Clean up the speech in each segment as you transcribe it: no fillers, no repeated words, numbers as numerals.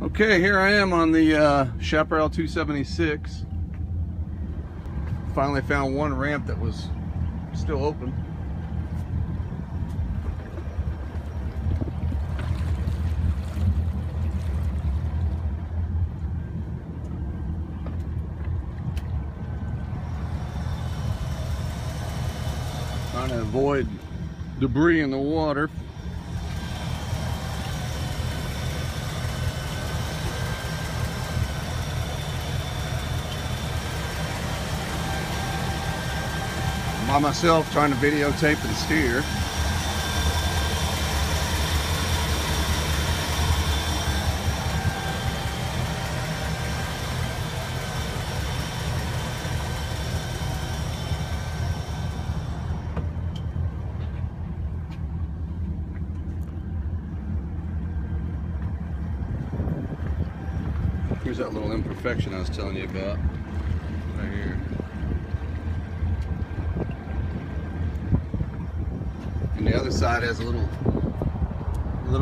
Okay, here I am on the Chaparral 276. Finally found one ramp that was still open. Trying to avoid debris in the water. By myself trying to videotape and steer. Here's that little imperfection I was telling you about right here. And the other side has a little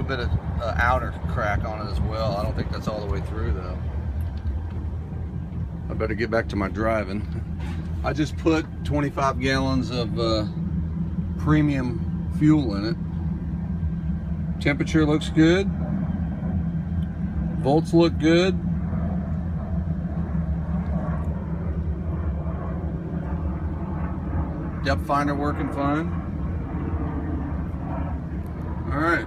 bit of outer crack on it as well. I don't think that's all the way through though. I better get back to my driving. I just put 25 gallons of premium fuel in it. Temperature looks good. Volts look good. Depth finder working fine. All right.